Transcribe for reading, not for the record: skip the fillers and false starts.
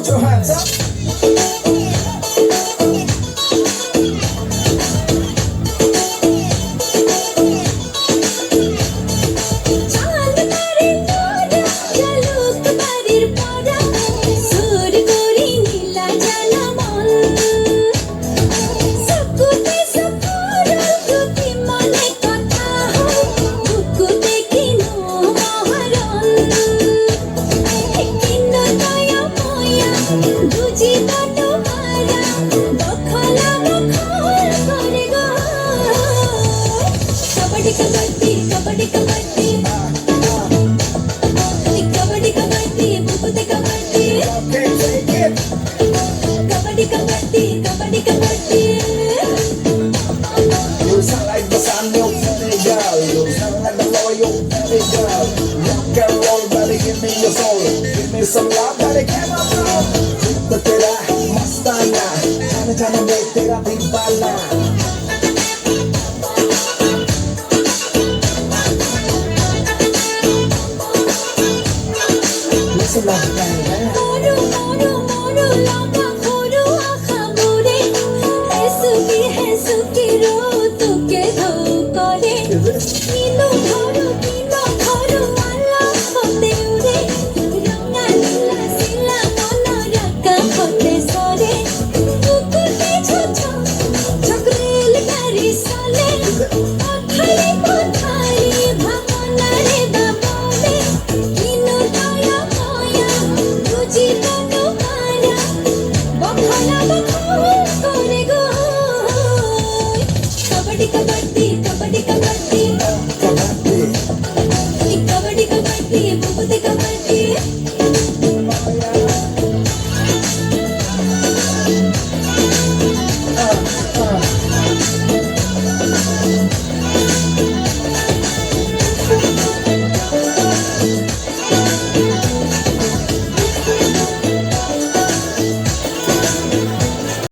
put your hands up. Kabaddi Kabaddi Kabaddi Kabaddi Kabaddi Kabaddi Kabaddi Okay, take it. Kabaddi Kabaddi Kabaddi Kabaddi You sound like the sun, you pretty girl. You sound like the loyal pretty girl. Rock and roll, baby, give me your soul. Give me some love, baby, come on, bro. तो तेरा मस्ताना, जाने जाने में तेरा दीवाना. Listen up, baby. Moru moru moru lamba moru akha more Esuki ro tuke dho kore Kino gharu ala hote ure Ranga nila sila mona raka hote sore Kukute chocho chakrel gari sale Akhari pathari bhavana re babole Kino daya maya buji bano maya Bakhala bakhol kore go Kabaddi Kabaddi Kabaddi